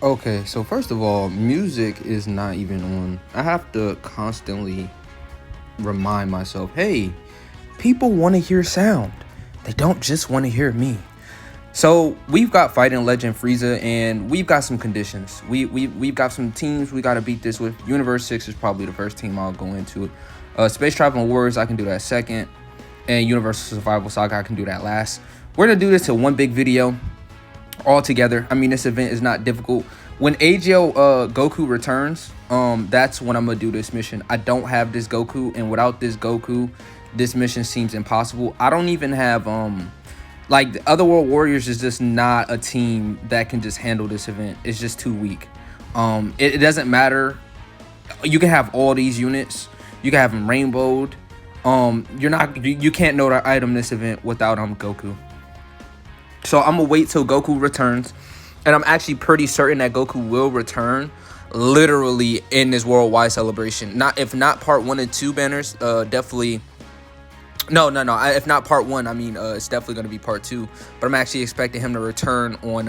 Okay, so first of all, music is not even on. I have to constantly remind myself, hey, people want to hear sound. They don't just want to hear me. So we've got Fighting Legend Frieza, and we've got some conditions. We've got some teams we got to beat this with. Universe 6 is probably the first team I'll go into. Space Traveling Warriors, I can do that second. And Universal Survival Saga, I can do that last. We're going to do this in one big video all together. I mean, this event is not difficult. When AGL Goku returns, that's when I'm gonna do this mission. I don't have this Goku, and without this Goku, this mission seems impossible. I don't even have like the Otherworld Warriors is just not a team that can just handle this event. It's just too weak. It doesn't matter. You can have all these units. You can have them rainbowed. You can't know the item this event without Goku. So I'm gonna wait till Goku returns, and I'm actually pretty certain that Goku will return literally in this worldwide celebration. Not if not part 1 and 2 banners, definitely. No. If not part 1, I mean it's definitely gonna be part 2. But I'm actually expecting him to return on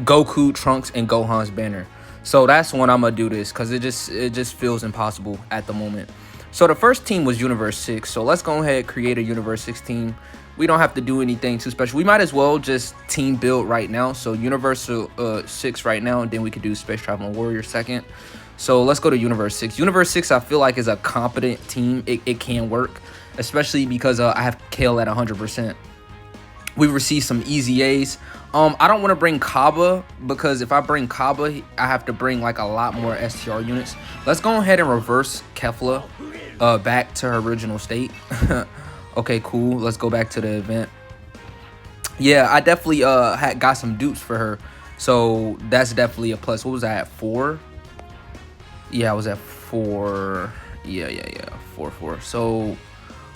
Goku, Trunks, and Gohan's banner. So that's when I'm gonna do this, because it just feels impossible at the moment. So the first team was Universe 6. So let's go ahead and create a Universe 6 team. We don't have to do anything too special. We might as well just team build right now. So Universal 6 right now, and then we could do Space Traveling Warrior second. So let's go to Universe 6. Universe 6, I feel like, is a competent team. It can work, especially because I have Kale at 100%. We received some easy A's. I don't want to bring Kaba, because if I bring Kaba, I have to bring like a lot more STR units. Let's go ahead and reverse Kefla back to her original state. Okay, cool. Let's go back to the event. Yeah, I definitely got some dupes for her, so that's definitely a plus. What was I at, 4? Yeah, I was at 4. Yeah, 4. So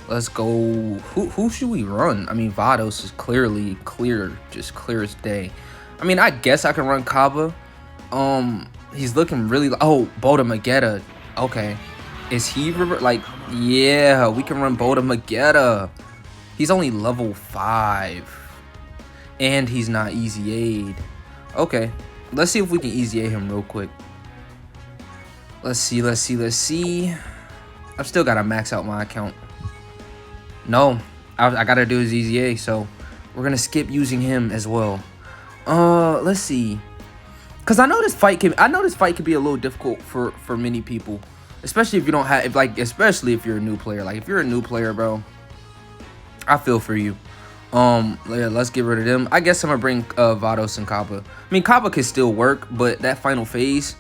let's go. Who should we run? I mean, Vados is clearly just clear as day. I mean, I guess I can run Kaba. He's looking really. Oh, Boda Magetta. Okay, is he like? Yeah, we can run Boda Magetta. He's only level 5, and he's not easy aid. Okay, let's see if we can easy aid him real quick. Let's see. I've still got to max out my account. No, I gotta do his EZA, so we're gonna skip using him as well. Let's see, cause I know this fight can be a little difficult for many people, especially if you don't have especially if you're a new player. Like if you're a new player, bro, I feel for you. Yeah, let's get rid of them. I guess I'm gonna bring Vados and Kaba. I mean, Kaba can still work, but that final phase,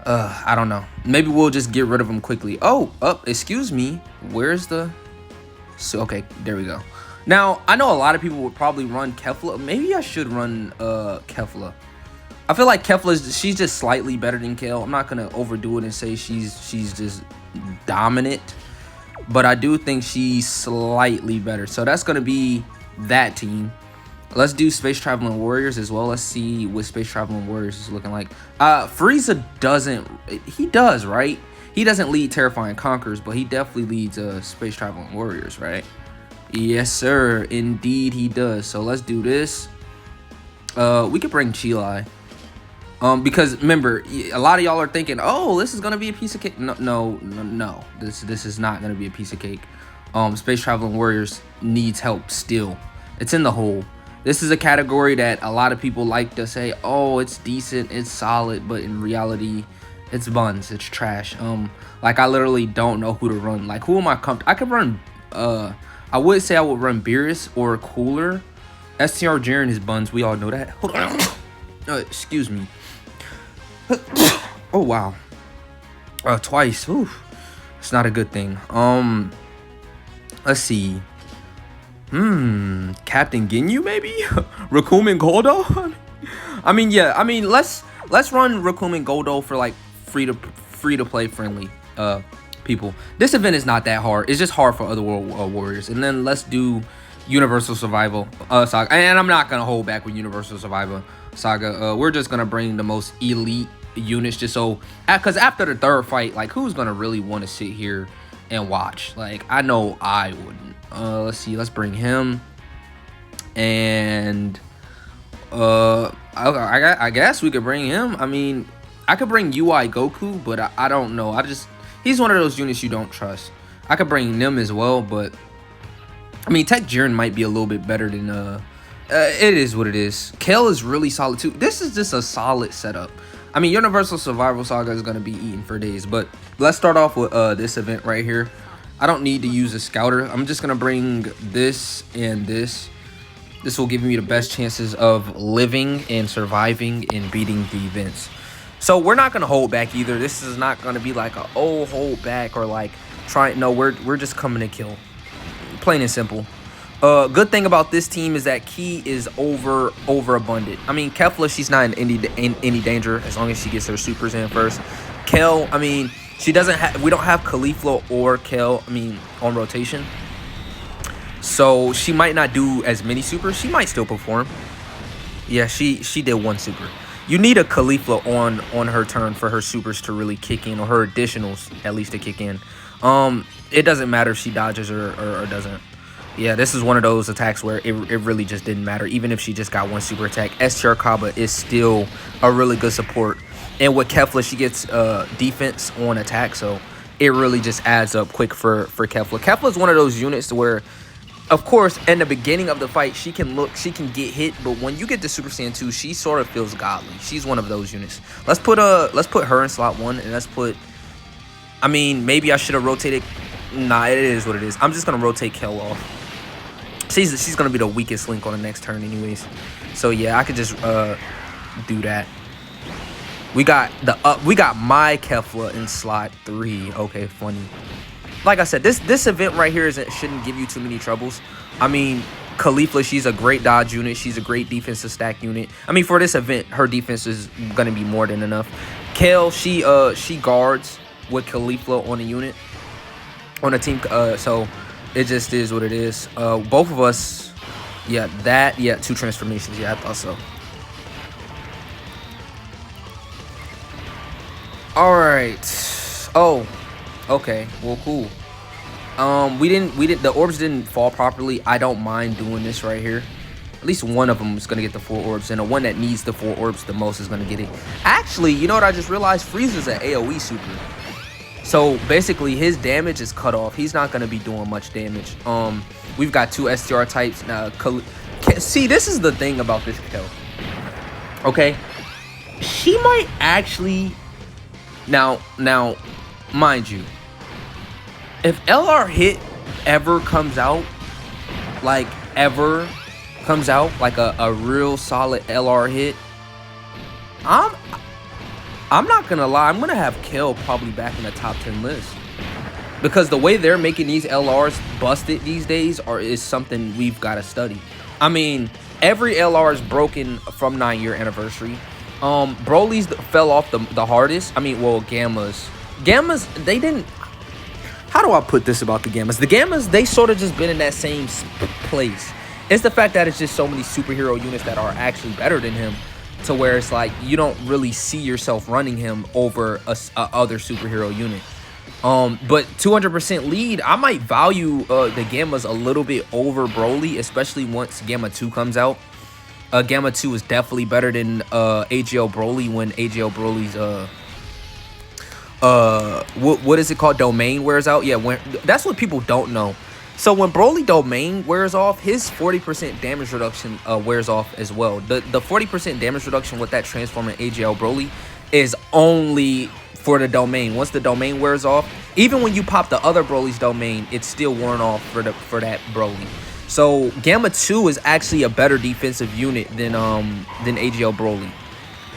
I don't know. Maybe we'll just get rid of him quickly. Oh, excuse me. Where's the? So okay, there we go. Now I know a lot of people would probably run Kefla. Maybe I should run Kefla. I feel like she's just slightly better than Kale. I'm not gonna overdo it and say she's just dominant, but I do think she's slightly better. So that's gonna be that team. Let's do Space Traveling Warriors as well. Let's see what Space Traveling Warriors is looking like. Frieza doesn't. He does, right? He doesn't lead Terrifying Conquerors, but he definitely leads Space Traveling Warriors, right? Yes, sir. Indeed, he does. So let's do this. We could bring Chilai. Because remember, a lot of y'all are thinking, oh, this is gonna be a piece of cake. No. This is not gonna be a piece of cake. Space Traveling Warriors needs help still. It's in the hole. This is a category that a lot of people like to say, oh, it's decent, it's solid, but in reality, it's buns, it's trash. Like I literally don't know who to run. Like who am I comfortable? I could run. I would say I would run Beerus or Cooler. STR Jiren is buns. We all know that. Hold on. Excuse me. Oh wow. Twice. Oof. It's not a good thing. Let's see. Captain Ginyu maybe? Rakumen Goldo? I mean, yeah. I mean, let's run Rakumen Goldo for like free to play friendly people. This event is not that hard. It's just hard for Otherworld Warriors. And then let's do Universal Survival Saga. And I'm not gonna hold back with Universal Survival Saga. We're just gonna bring the most elite units, just so, because after the third fight, like who's gonna really want to sit here and watch? Like I know I wouldn't. Let's see. Let's bring him. And I guess we could bring him. I mean, I could bring UI Goku, but I don't know. He's one of those units you don't trust. I could bring Nim as well, but I mean, Tech Jiren might be a little bit better than it is what it is. Kale is really solid too. This is just a solid setup. I mean, Universal Survival Saga is gonna be eaten for days, but let's start off with this event right here. I don't need to use a scouter. I'm just gonna bring this and this. This will give me the best chances of living and surviving and beating the events. So we're not gonna hold back either. This is not gonna be like a hold back or like trying. No, we're just coming to kill. Plain and simple. Good thing about this team is that Key is overabundant. I mean, Kefla, she's not in any danger as long as she gets her supers in first. Kel, I mean, she doesn't have. We don't have Caulifla or Kel. I mean, on rotation. So she might not do as many supers. She might still perform. Yeah, she did one super. You need a Caulifla on her turn for her supers to really kick in, or her additionals at least to kick in. It doesn't matter if she dodges or doesn't. Yeah, this is one of those attacks where it really just didn't matter. Even if she just got one super attack, STR Kaba is still a really good support. And with Kefla, she gets defense on attack, so it really just adds up quick for Kefla. Kefla is one of those units where, of course, in the beginning of the fight, she can get hit, but when you get to Super Saiyan 2, she sort of feels godly. She's one of those units. Let's put her in slot 1, and let's put. I mean, maybe I should have rotated. Nah, it is what it is. I'm just gonna rotate Kel off. She's gonna be the weakest link on the next turn, anyways. So yeah, I could just do that. We got my Kefla in slot 3. Okay, funny. Like I said, this event right here shouldn't give you too many troubles. I mean, Caulifla, she's a great dodge unit. She's a great defensive stack unit. I mean, for this event, her defense is gonna be more than enough. Kale, she guards with Caulifla on a unit, on a team. So it just is what it is. Both of us, yeah, 2 transformations. Yeah, I thought so. All right. Oh, okay. Well, cool. The orbs didn't fall properly. I don't mind doing this right here. At least one of them is gonna get the 4 orbs, and the one that needs the 4 orbs the most is gonna get it. Actually, you know what I just realized? Frieza's an AoE super. So basically his damage is cut off. He's not gonna be doing much damage. We've got 2 STR types now. See, this is the thing about this kill. Okay, she might actually now mind you, if LR hit ever comes out like a real solid LR hit, I'm not gonna lie, I'm gonna have Kel probably back in the top 10 list. Because the way they're making these LRs busted these days is something we've got to study. I mean, every LR is broken from 9-year anniversary. Broly's fell off the hardest. I mean, well, Gammas, they didn't. How do I put this about the Gammas? The Gammas, they sort of just been in that same place. It's the fact that it's just so many superhero units that are actually better than him, to where it's like you don't really see yourself running him over a other superhero unit. But 200% lead, I might value the Gammas a little bit over Broly, especially once Gamma 2 comes out. Gamma 2 is definitely better than AGL Broly when AGL Broly's what is it called, domain wears out. Yeah, that's what people don't know. So when Broly domain wears off, his 40% damage reduction wears off as well. The 40% damage reduction with that transform in AGL Broly is only for the domain. Once the domain wears off, even when you pop the other Broly's domain, it's still worn off for that Broly. So Gamma 2 is actually a better defensive unit than AGL Broly,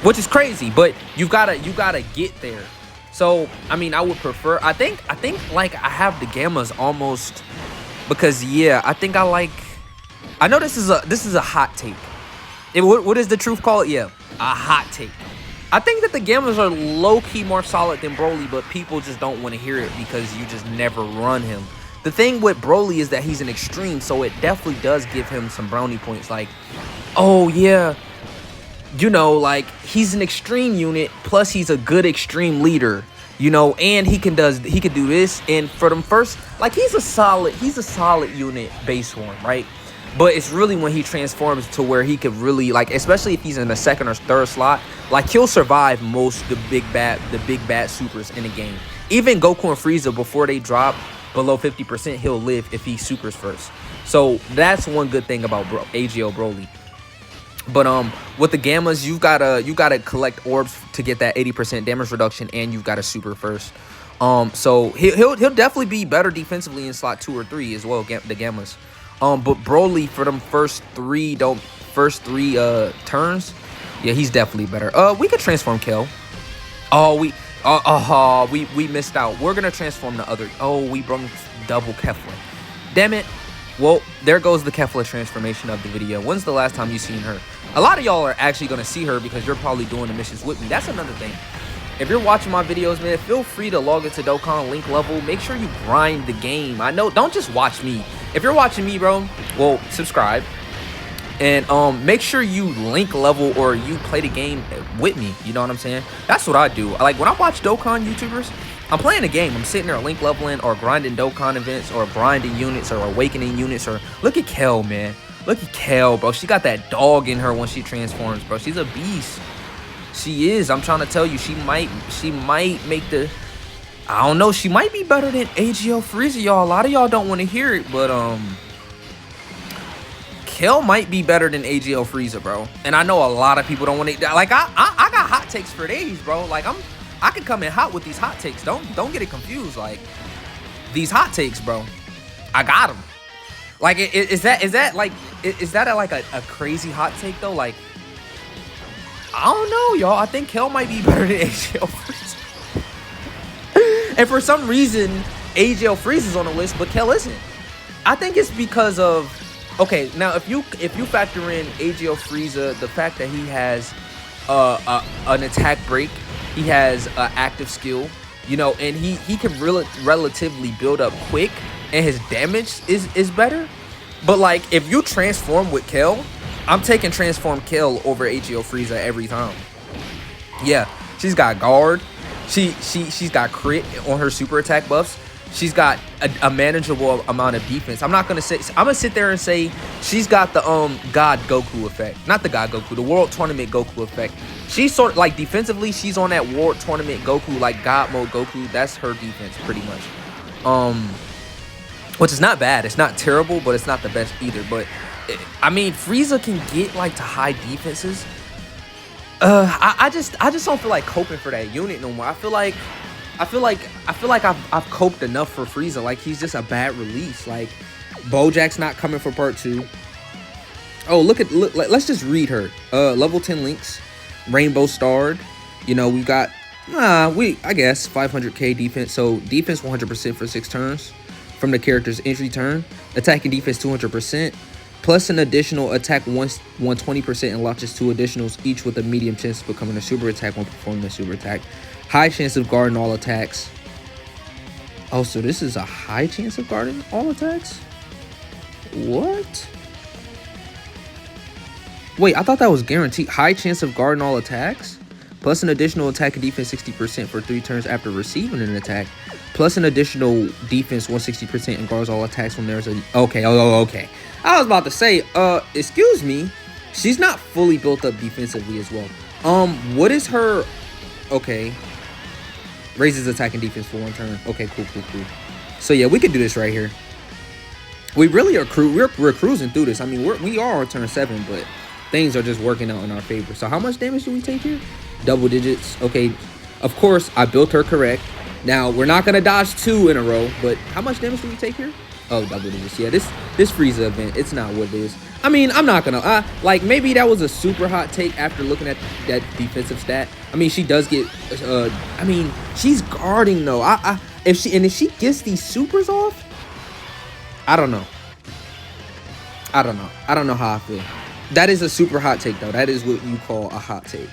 which is crazy, but you gotta get there. So I mean, I would prefer. I think like I have the Gammas almost, because yeah, I think I like. I know this is a hot take. What is the truth called? Yeah, a hot take. I think that the Gammas are low-key more solid than Broly, but people just don't want to hear it because you just never run him. The thing with Broly is that he's an extreme, so it definitely does give him some brownie points. Like, oh yeah, you know, like he's an extreme unit, plus he's a good extreme leader, you know, and he can do this. And for them first, like he's a solid unit base form, right? But it's really when he transforms to where he could really, like, especially if he's in the second or third slot, like, he'll survive most the big bad supers in the game. Even Goku and Frieza, before they drop below 50%, he'll live if he supers first. So that's one good thing about AGL Broly. But with the gammas, you gotta collect orbs to get that 80% damage reduction, and you've got to super first. So he'll definitely be better defensively in slot 2 or 3 as well, the gammas. But Broly, for them first three turns, yeah, he's definitely better. We could transform Kale. Oh, we missed out. We're gonna transform the other. Oh, we brought double Kefla. Damn it. Well, there goes the Kefla transformation of the video. When's the last time you seen her? A lot of y'all are actually gonna see her because you're probably doing the missions with me. That's another thing. If you're watching my videos, man, feel free to log into Dokkan link level. Make sure you grind the game. I know, don't just watch me. If you're watching me, bro, well, subscribe. And make sure you link level or you play the game with me. You know what I'm saying? That's what I do. Like, when I watch Dokkan YouTubers, I'm playing a game. I'm sitting there link leveling or grinding Dokkan events or grinding units or awakening units. Or look at Kel, man. Look at Kel, bro. She got that dog in her when she transforms, bro. She's a beast. She is. I'm trying to tell you, she might make the, I don't know, she might be better than AGL Frieza, y'all. A lot of y'all don't want to hear it, but Kel might be better than AGL Frieza, bro. And I know a lot of people don't want to, like, I got hot takes for days, bro. Like, I could come in hot with these hot takes. Don't get it confused. Like, these hot takes, bro, I got them. Like, is that a crazy hot take though? Like, I don't know, y'all. I think Kel might be better than AGL Frieza. And for some reason, AGL Frieza's on the list, but Kel isn't. I think it's because of, okay, now if you factor in AGL Frieza, the fact that he has an attack break, he has an active skill, you know, and he can relatively build up quick, and his damage is better. But like, if you transform with Kel, I'm taking transform Kel over AGL Frieza every time. Yeah, she's got guard. She's got crit on her super attack buffs. She's got a manageable amount of defense. I'm gonna sit there and say she's got the God Goku effect. Not the God Goku, the World Tournament Goku effect. She's sort of like, defensively, she's on that World Tournament Goku, like God mode Goku. That's her defense pretty much. Which is not bad. It's not terrible, but it's not the best either. But I mean, Frieza can get like to high defenses. I just don't feel like coping for that unit no more. I feel like I've coped enough for Frieza. Like, he's just a bad release. Like, Bojack's not coming for part 2. Oh, let's just read her. Level 10 links, Rainbow Starred. You know, we've got I guess 500k defense. So defense 100% for 6 turns from the character's entry turn. Attacking defense 200%. Plus an additional attack 120% and launches 2 additionals, each with a medium chance of becoming a super attack when performing a super attack. High chance of guarding all attacks. Oh, so this is a high chance of guarding all attacks? What? Wait, I thought that was guaranteed. High chance of guarding all attacks? Plus an additional attack and defense 60% for 3 turns after receiving an attack. Plus an additional defense 160% and guards all attacks when there's a... Okay, okay. I was about to say, excuse me. She's not fully built up defensively as well. What is her... Okay. Raises attack and defense for 1 turn. Okay, cool. So yeah, we could do this right here. We really are we're cruising through this. I mean, we are on turn 7, but things are just working out in our favor. So how much damage do we take here? Double digits. Okay, of course I built her correct. Now we're not gonna dodge 2 in a row, but how much damage do we take here? Oh, double digits. Yeah, this Frieza event, it's not what it is. I mean, I'm not gonna like, maybe that was a super hot take after looking at that defensive stat. I mean, she does get I mean, she's guarding though. If she gets these supers off, I don't know. I don't know how I feel. That is a super hot take though. That is what you call a hot take.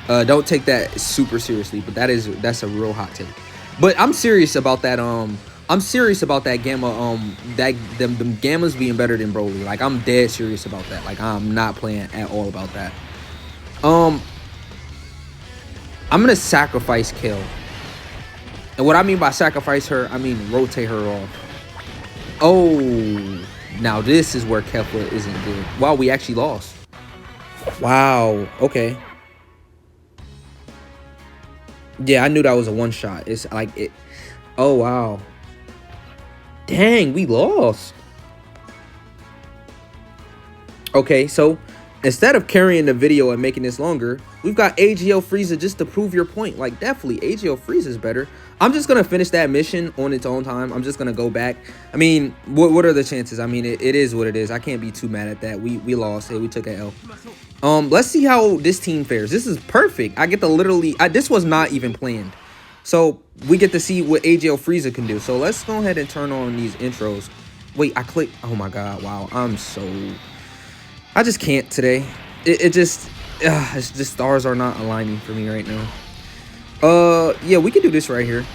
Don't take that super seriously, but that's a real hot take. But I'm serious about that. I'm serious about that gamma. Them gammas being better than Broly. Like, I'm dead serious about that. Like, I'm not playing at all about that. I'm gonna sacrifice Kel. And what I mean by sacrifice her, I mean rotate her off. Oh, Now this is where Kefla isn't good. Wow, we actually lost. Wow. Okay. Yeah, I knew that was a one shot. It's like it. Oh wow. Dang, we lost. Okay, so instead of carrying the video and making this longer, we've got AGL Frieza just to prove your point. Like, definitely, AGL Frieza is better. I'm just going to finish that mission on its own time. I'm just going to go back. I mean, what are the chances? I mean, it is what it is. I can't be too mad at that. We lost. Hey, we took an L. Let's see how this team fares. This is perfect. I get to literally... this was not even planned. So, we get to see what AGL Frieza can do. So, let's go ahead and turn on these intros. Wait, I clicked... Oh, my God. Wow. I'm so... I just can't today. It's just stars are not aligning for me right now. Yeah, we can do this right here.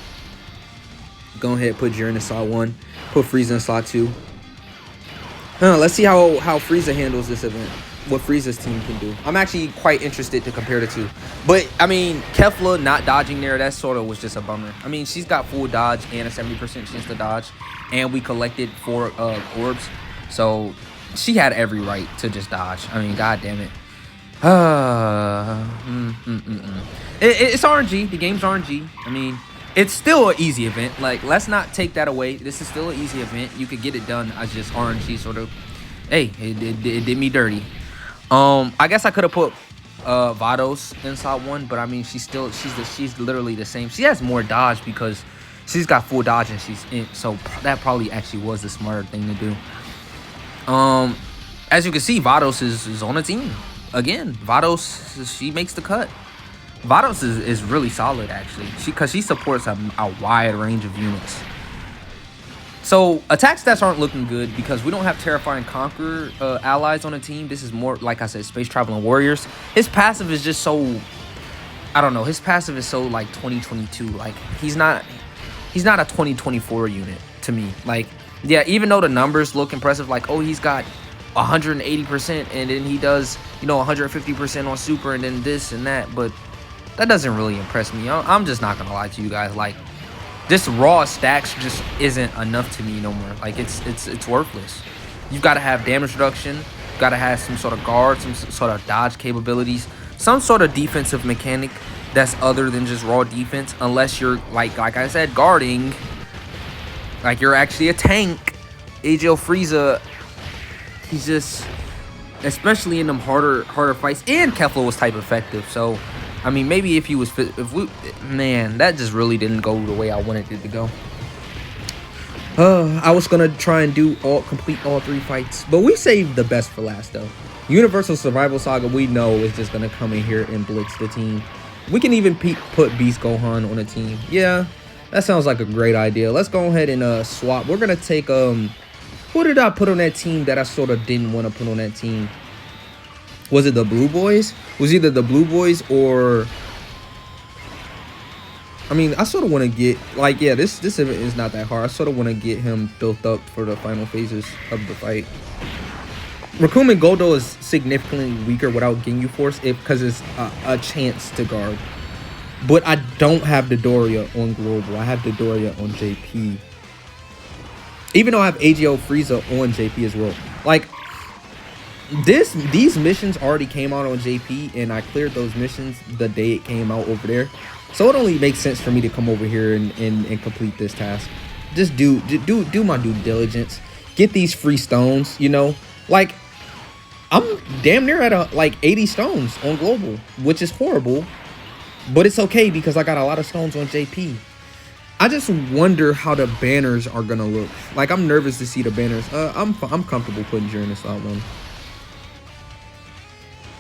Go ahead, put Jiren in slot 1. Put Frieza in slot 2. Let's see how Frieza handles this event. What Frieza's team can do. I'm actually quite interested to compare the two. But, I mean, Kefla not dodging there, that sort of was just a bummer. I mean, she's got full dodge and a 70% chance to dodge. And we collected 4 orbs. So... she had every right to just dodge. I mean, god damn it. It's RNG. The game's RNG. I mean, it's still an easy event. Like, let's not take that away. This is still an easy event. You could get it done as just RNG sort of. Hey, it did me dirty. I guess I could have put Vados in slot 1, but I mean, she's literally the same. She has more dodge because she's got full dodge and she's in. So that probably actually was the smarter thing to do. As you can see, Vados is on a team. Again, Vados, she makes the cut. Vados is really solid, actually. Because she supports a wide range of units. So, attack stats aren't looking good because we don't have Terrifying Conqueror allies on the team. This is more, like I said, Space Traveling Warriors. His passive is just so... I don't know. His passive is so, like, 2022. Like, he's not a 2024 unit to me. Like... yeah, even though the numbers look impressive, like, oh, he's got 180% and then he does, you know, 150% on super and then this and that, but that doesn't really impress me. I'm just not gonna lie to you guys. Like, this raw stacks just isn't enough to me no more. Like, it's worthless. You've got to have damage reduction. You've got to have some sort of guard, some sort of dodge capabilities, some sort of defensive mechanic that's other than just raw defense, unless you're, like I said, guarding. Like, you're actually a tank. AGL Frieza, he's just, especially in them harder fights. And Kefla was type effective. So, I mean, maybe if he was fit, man, that just really didn't go the way I wanted it to go. I was gonna try and complete all 3 fights, but we saved the best for last though. Universal Survival Saga, we know is just gonna come in here and blitz the team. We can even put Beast Gohan on a team. Yeah. That sounds like a great idea. Let's go ahead and swap. We're gonna take who did I put on that team that I sort of didn't want to put on that team? Was it the Blue Boys? It was either the Blue Boys or, I mean, I sort of want to get, like, yeah, this event is not that hard. I sort of want to get him built up for the final phases of the fight. Rakumen Goldo is significantly weaker without Ginyu Force because it's a chance to guard. But I don't have the Doria on Global. I have the Doria on JP. Even though I have AGL Frieza on JP as well. Like, these missions already came out on JP, and I cleared those missions the day it came out over there. So it only makes sense for me to come over here and complete this task. Just do my due diligence. Get these free stones, you know? Like, I'm damn near at like 80 stones on Global, which is horrible. But it's okay because I got a lot of stones on JP. I just wonder how the banners are gonna look. Like, I'm nervous to see the banners. I'm comfortable putting Jiren in slot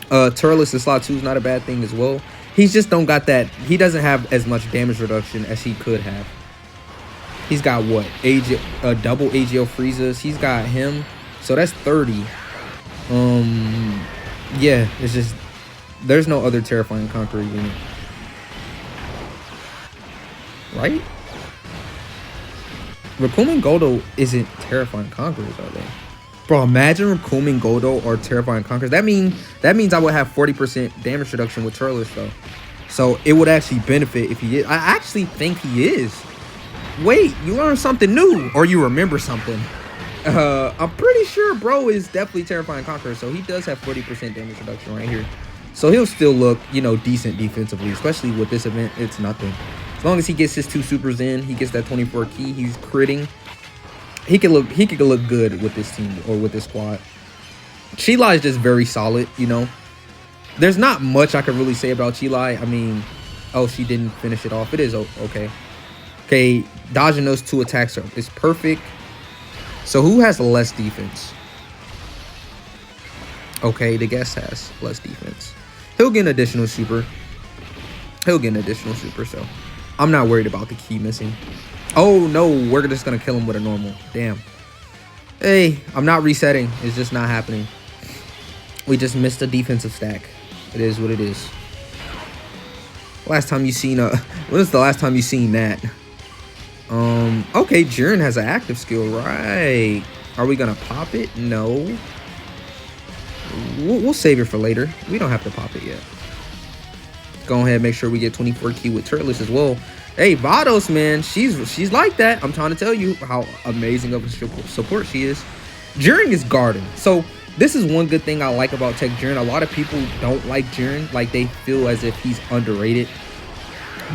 1. TURLES in slot 2 is not a bad thing as well. He's just don't got that. He doesn't have as much damage reduction as he could have. He's got what? Double AGL Friezas. He's got him. So that's 30. Yeah, it's just there's no other Terrifying Conqueror unit. Right? Rakumen Goldo isn't Terrifying Conquerors, are they? Bro, imagine Rakumen Goldo or Terrifying Conquerors. That means I would have 40% damage reduction with TURLES though. So it would actually benefit if he is. I actually think he is. Wait, you learned something new, or you remember something. I'm pretty sure bro is definitely Terrifying Conqueror, so he does have 40% damage reduction right here. So he'll still look, you know, decent defensively, especially with this event. It's nothing. As long as he gets his 2 supers in, he gets that 24 key, he's critting. He could look good with this team or with this squad. Sheila is just very solid, you know. There's not much I could really say about Sheila. I mean, oh, she didn't finish it off. It is okay. Okay, dodging those 2 attacks is perfect. So who has less defense? Okay, the guest has less defense. He'll get an additional super. So I'm not worried about the key missing. Oh, no, we're just going to kill him with a normal. Damn. Hey, I'm not resetting. It's just not happening. We just missed a defensive stack. It is what it is. Last time you seen when is the last time you seen that? Okay, Jiren has an active skill, right? Are we gonna pop it? No. We'll save it for later. We don't have to pop it yet. Go ahead and make sure we get 24 key with TURLES as well. Hey, Vados, man, she's like that. I'm trying to tell you how amazing of a support she is. Jiren is guarding. So this is one good thing I like about Tech Jiren. A lot of people don't like Jiren. Like, they feel as if he's underrated.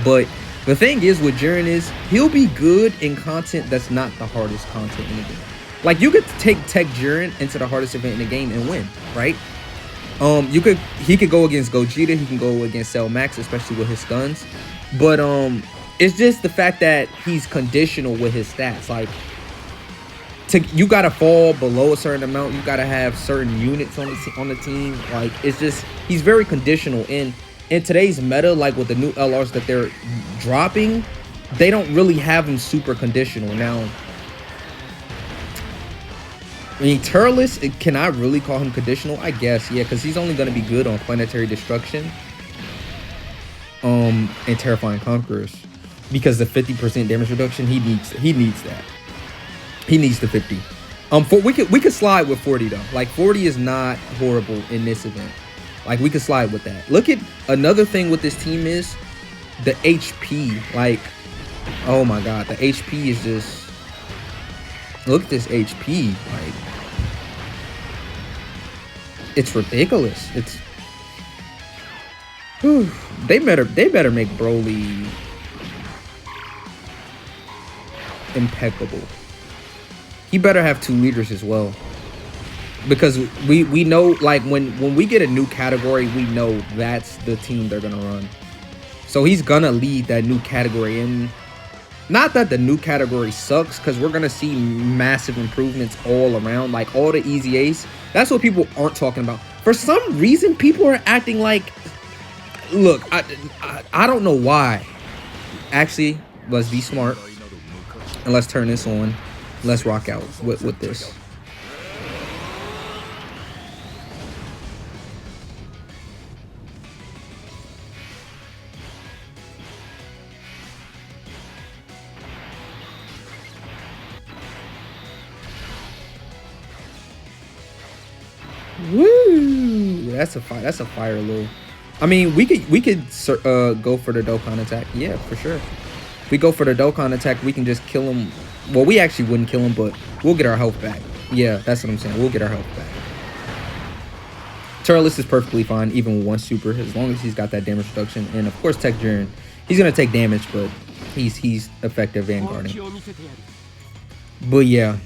But the thing is with Jiren is he'll be good in content that's not the hardest content in the game. Like, you could take Tech Jiren into the hardest event in the game and win, right? He could go against Gogeta, he can go against Cell Max, especially with his stuns. But it's just the fact that he's conditional with his stats. Like, you gotta fall below a certain amount, you gotta have certain units on the team. Like, it's just, he's very conditional. In today's meta, like with the new LRs that they're dropping, they don't really have him super conditional. Now, I mean, TURLES, can I really call him conditional? I guess, yeah, because he's only going to be good on Planetary Destruction and Terrifying Conquerors, because the 50% damage reduction, he needs that. He needs the 50. We could slide with 40 though. Like, 40 is not horrible in this event. Like, we could slide with that. Look at another thing with this team is the HP. Like, oh my god, the HP is just, look at this HP. Like, it's ridiculous. It's, whew, they better make Broly impeccable. He better have 2 leaders as well, because we know, like, when we get a new category, we know that's the team they're gonna run. So he's gonna lead that new category. And not that the new category sucks, because we're gonna see massive improvements all around, like all the easy ace. That's what people aren't talking about. For some reason, people are acting like, look, I don't know why. Actually, let's be smart and let's turn this on. Let's rock out with this. Woo! That's a fire low. I mean, we could go for the Dokkan attack. Yeah, for sure. If we go for the Dokkan attack, we can just kill him. Well, we actually wouldn't kill him, but we'll get our health back. Yeah, that's what I'm saying. We'll get our health back. TURLES is perfectly fine, even with 1 super, as long as he's got that damage reduction. And of course, Tech Jiren, he's gonna take damage, but he's effective vanguarding. But yeah,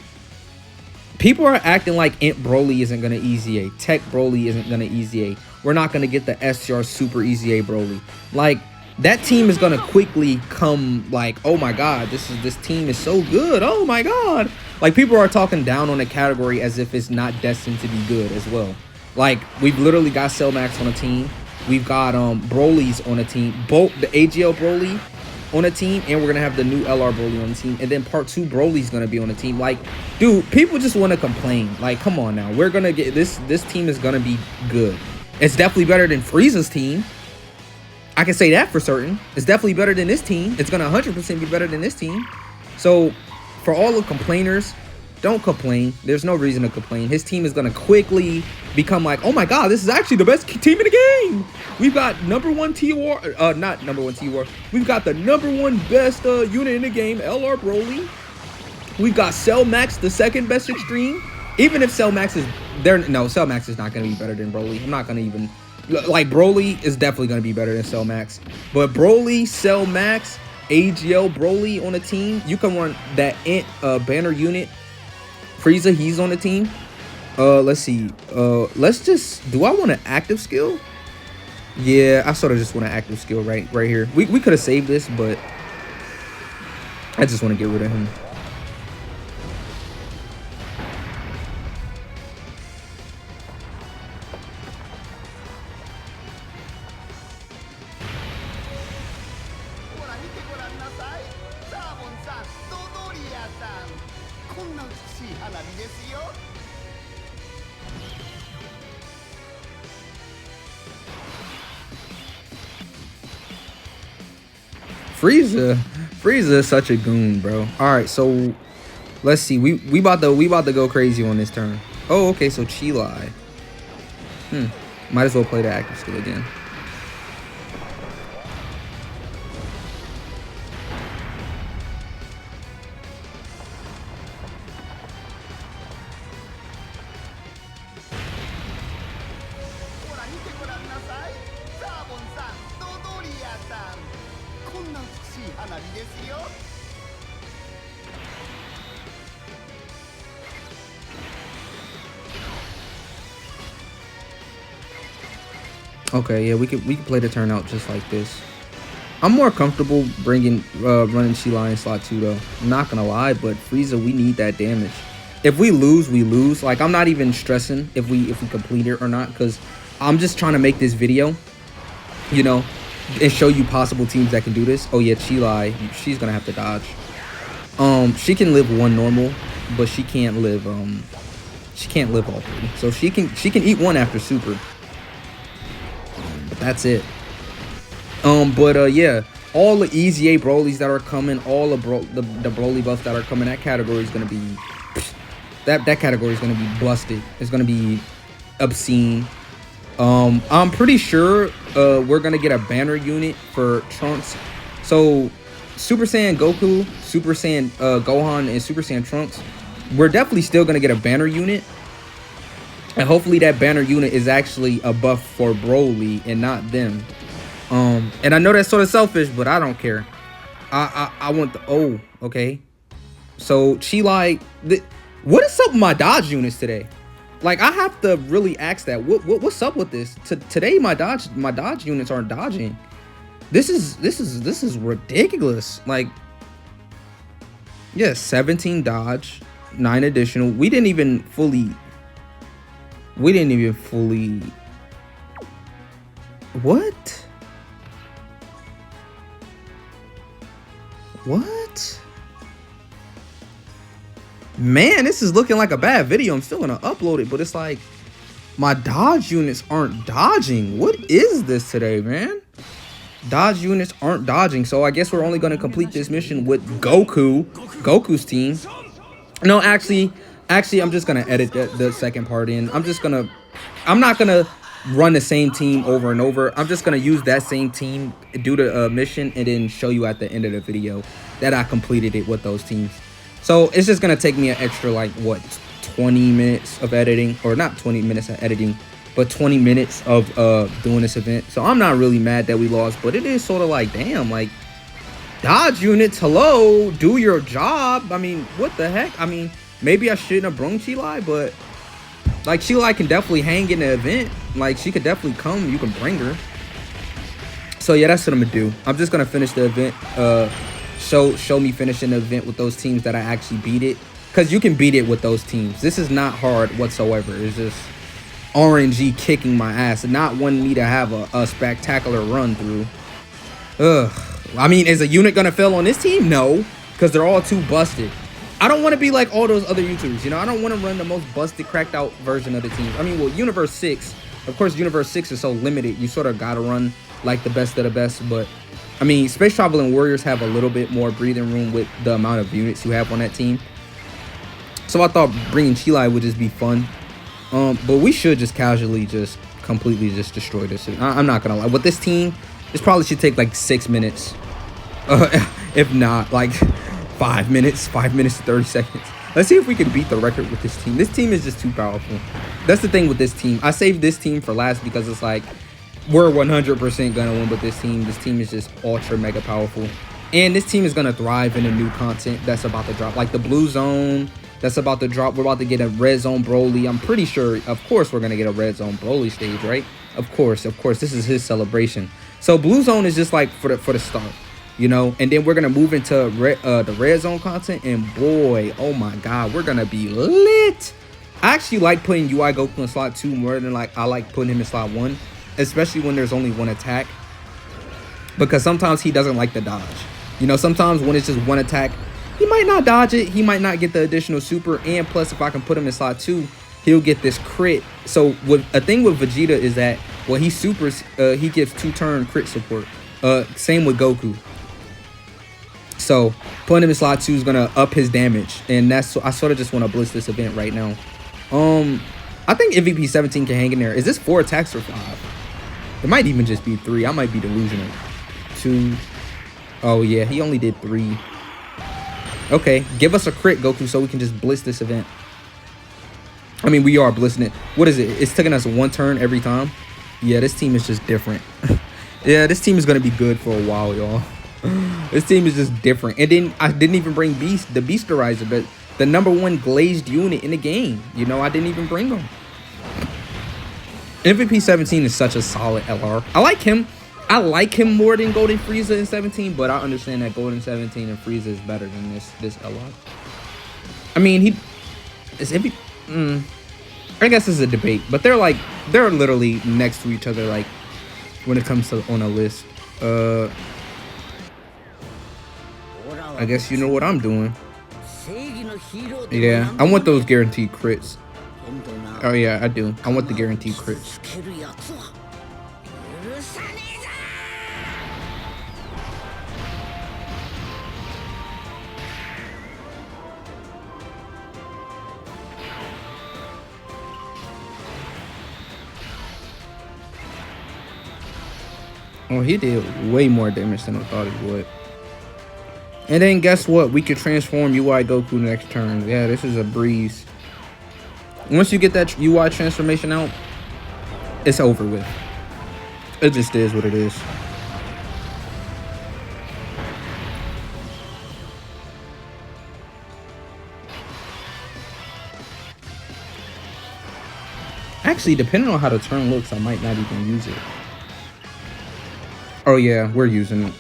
people are acting like Imp Broly isn't gonna easy A, Tech Broly isn't gonna easy A. We're not gonna get the SCR super easy A Broly. Like, that team is gonna quickly come like, oh my god, this team is so good. Oh my god. Like, people are talking down on the category as if it's not destined to be good as well. Like, we've literally got Cell Max on a team. We've got Broly's on a team. Both the AGL Broly on a team, and we're gonna have the new LR Broly on the team, and then part 2 Broly's gonna be on a team. Like, dude, people just want to complain. Like, come on now, we're gonna get this team is gonna be good. It's definitely better than Frieza's team. I can say that for certain. It's definitely better than this team. It's gonna 100% be better than this team. So for all the complainers, don't complain. There's no reason to complain. His team is gonna quickly become like, oh my god, this is actually the best team in the game. We've got #1 TUR, not #1 TUR. We've got the #1 best unit in the game, LR Broly. We got Cell Max, the second best extreme. Even if Cell Max is there, no, Cell Max is not gonna be better than Broly. I'm not gonna even like Broly is definitely gonna be better than Cell Max. But Broly, Cell Max, AGL Broly on a team. You can run that banner unit. Frieza, he's on the team. Let's see. Let's just. Do I want an active skill? Yeah, I sort of just want an active skill right here. We could have saved this, but I just want to get rid of him. Frieza is such a goon, bro. All right, so let's see. We about to go crazy on this turn. Oh, okay. So Chilai. Might as well play the active skill again. Okay, yeah, we could play the turn out just like this. I'm more comfortable running Chilai in slot 2 though. I'm not gonna lie, but Frieza, we need that damage. If we lose, we lose. Like, I'm not even stressing if we complete it or not, because I'm just trying to make this video, you know, and show you possible teams that can do this. Oh yeah, Chilai, she's gonna have to dodge. She can live one normal, but she can't live all 3. So she can eat one after super. But that's it. Yeah, all the Easy A Brolys that are coming, all the Broly buffs that are coming, that category is gonna be that category is gonna be busted. It's gonna be obscene. I'm pretty sure we're gonna get a banner unit for Trunks. So Super Saiyan Goku, Super Saiyan Gohan, and Super Saiyan Trunks, we're definitely still gonna get a banner unit. And hopefully that banner unit is actually a buff for Broly and not them. And I know that's sort of selfish, but I don't care. I want the... Oh, okay. So Chilai... What is up with my dodge units today? Like, I have to really ask that. What's up with this? Today my dodge units aren't dodging. This is ridiculous. Like, yeah, 17 dodge, 9 additional. We didn't even fully... What? What? Man, this is looking like a bad video. I'm still gonna upload it, but it's like my dodge units aren't dodging. What is this today, man? Dodge units aren't dodging, so I guess we're only gonna complete this mission with Goku's team. No, actually, I'm just gonna edit the second part in. I'm not gonna run the same team over and over. I'm just gonna use that same team, do the mission, and then show you at the end of the video that I completed it with those teams. So it's just gonna take me an extra, like, what, 20 minutes of editing, or not 20 minutes of editing, but 20 minutes of doing this event. So I'm not really mad that we lost, but it is sort of like, damn, like, dodge units, hello, do your job. I mean, what the heck? I mean, maybe I shouldn't have brung Chilai, but like, Chilai can definitely hang in the event. Like, she could definitely come. You can bring her. So yeah, that's what I'm gonna do. I'm just gonna finish the event. Show me finishing the event with those teams that I actually beat it, because you can beat it with those teams. This is not hard whatsoever. It's just RNG kicking my ass and not wanting me to have a spectacular run through. Ugh. I mean, is a unit gonna fail on this team? No, because they're all too busted. I don't want to be like all those other YouTubers, you know. I don't want to run the most busted, cracked out version of the team. I mean, well, Universe 6, of course, Universe 6 is so limited. You sort of gotta run like the best of the best. But I mean, Space Traveling Warriors have a little bit more breathing room with the amount of units you have on that team. So I thought bringing Chilai would just be fun. But we should just casually just completely just destroy this. I'm not gonna lie. With this team, this probably should take like 6 minutes. If not, like, 5 minutes, 5 minutes and 30 seconds. Let's see if we can beat the record with this team. This team is just too powerful. That's the thing with this team. I saved this team for last because it's like, we're 100% gonna win with this team. This team is just ultra mega powerful. And this team is gonna thrive in the new content that's about to drop. Like the blue zone that's about to drop. We're about to get a red zone Broly. I'm pretty sure, of course, we're gonna get a red zone Broly stage, right? Of course, this is his celebration. So blue zone is just like for the start, you know, and then we're gonna move into the red zone content, and boy, oh my god, we're gonna be lit. I actually like putting UI Goku in slot 2 more than like I like putting him in slot 1, especially when there's only one attack, because sometimes he doesn't like the dodge. You know, sometimes when it's just one attack, he might not dodge it, he might not get the additional super, and plus if I can put him in slot 2, he'll get this crit. So a thing with Vegeta is that when he supers, he gives 2-turn crit support. Same with Goku. So putting him in slot 2 is gonna up his damage, and that's, I sort of just want to blitz this event right now. I think MVP 17 can hang in there. Is this 4 attacks or 5? It might even just be 3. I might be delusional. 2. Oh yeah, he only did 3. Okay, give us a crit, Goku, so we can just blitz this event. I mean, we are blitzing it. What is it? It's taking us 1 turn every time. Yeah, this team is just different. Yeah, this team is gonna be good for a while, y'all. This team is just different. And then I didn't even bring the Beasterizer, but the #1 glazed unit in the game. You know, I didn't even bring them. MVP 17 is such a solid LR. I like him. I like him more than Golden Frieza in 17, but I understand that Golden 17 and Frieza is better than this LR. I mean, he is MVP. I guess it's a debate, but they're literally next to each other, like when it comes to on a list. I guess you know what I'm doing. Yeah, I want those guaranteed crits. Oh yeah, I do. I want the guaranteed crits. Oh, he did way more damage than I thought he would. And then guess what? We could transform UI Goku next turn. Yeah, this is a breeze. Once you get that UI transformation out, it's over with. It just is what it is. Actually, depending on how the turn looks, I might not even use it. Oh yeah, we're using it.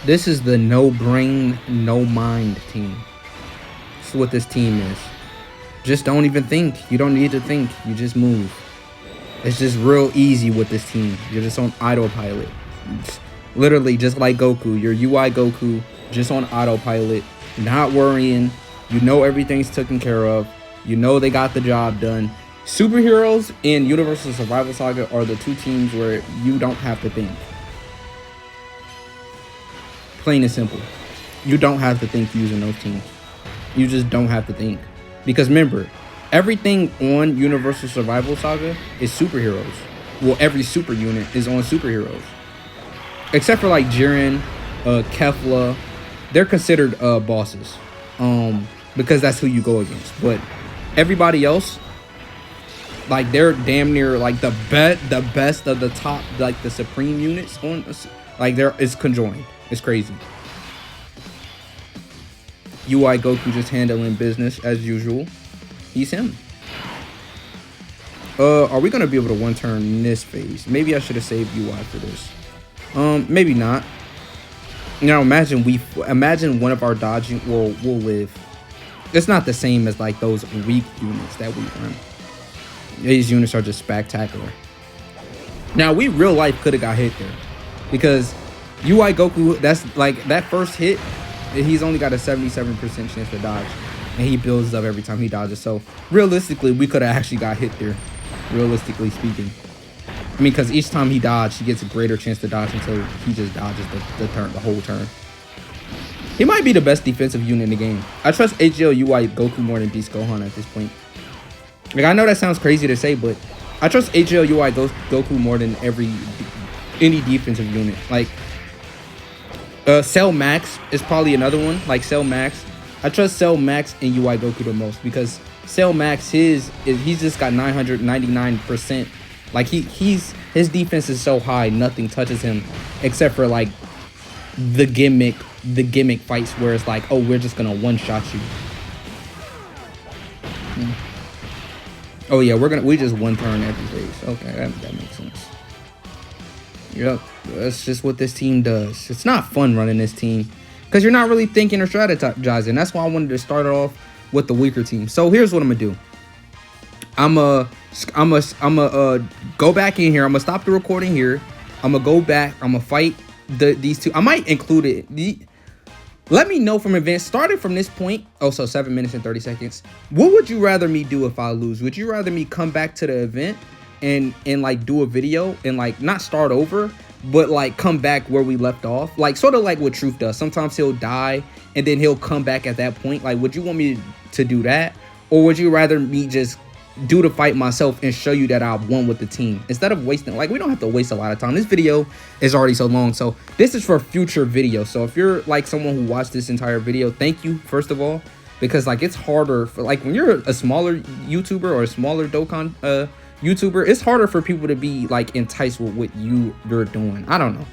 This is the no brain, no mind team. This is what this team is. Just don't even think. You don't need to think. You just move. It's just real easy with this team. You're just on autopilot. It's literally just like Goku. Your UI Goku, just on autopilot. Not worrying. You know everything's taken care of. You know they got the job done. Superheroes and Universal Survival Saga are the 2 teams where you don't have to think. Plain and simple. You don't have to think using those teams. You just don't have to think. Because remember, everything on Universal Survival Saga is superheroes. Well, every super unit is on superheroes. Except for like Jiren, Kefla. They're considered bosses. Because that's who you go against. But everybody else, like they're damn near like the best of the top, like the supreme units on, like it's conjoined. It's crazy. UI Goku just handling business as usual. He's him. Are we gonna be able to 1-turn in this phase? Maybe I should have saved UI for this. Maybe not. Now imagine one of our dodging will live. It's not the same as like those weak units that we run. These units are just spectacular. Now we real life could have got hit there because UI Goku, that's like that first hit he's only got a 77% chance to dodge, and he builds up every time he dodges. So realistically, we could have actually got hit there. Realistically speaking, I mean, because each time he dodged, he gets a greater chance to dodge until he just dodges the whole turn. He might be the best defensive unit in the game. I trust HLUI Goku more than Beast Gohan at this point. Like, I know that sounds crazy to say, but I trust HLUI Goku more than any defensive unit. Like, Cell Max is probably another one. Like, Cell Max. I trust Cell Max and UI Goku the most because Cell Max, he's just got 999%. Like, his defense is so high, nothing touches him except for like the gimmick fights where it's like, oh, we're just gonna one-shot you. Oh yeah, we just one turn every phase. Okay, that makes sense. Yep, that's just what this team does. It's not fun running this team because you're not really thinking or strategizing. That's why I wanted to start it off with the weaker team. So here's what I'm gonna do. I'm gonna go back in here. I'm gonna stop the recording here. I'm gonna go back. I'm gonna fight these two. I might include it. Let me know from advance. Starting from this point. Oh, so 7 minutes and 30 seconds. What would you rather me do if I lose? Would you rather me come back to the event and like do a video and like not start over, but like come back where we left off? Like sort of like what Truth does. Sometimes he'll die and then he'll come back at that point. Like, would you want me to do that? Or would you rather me just do the fight myself and show you that I won with the team instead of wasting, like, we don't have to waste a lot of time. This video is already so long, so this is for future videos. So if you're like someone who watched this entire video, thank you first of all, because like it's harder for, like, when you're a smaller YouTuber or a smaller Dokkan YouTuber, it's harder for people to be like enticed with what you're doing. I don't know,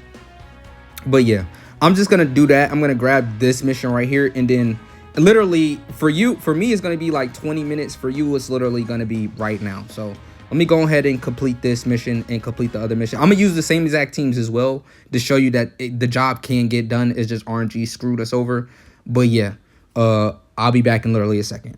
but yeah, I'm just gonna do that. I'm gonna grab this mission right here, and then literally for me it's going to be like 20 minutes. For you, it's literally going to be right now. So let me go ahead and complete this mission and complete the other mission. I'm gonna use the same exact teams as well to show you that the job can get done. It's just RNG screwed us over. But yeah, I'll be back in literally a second.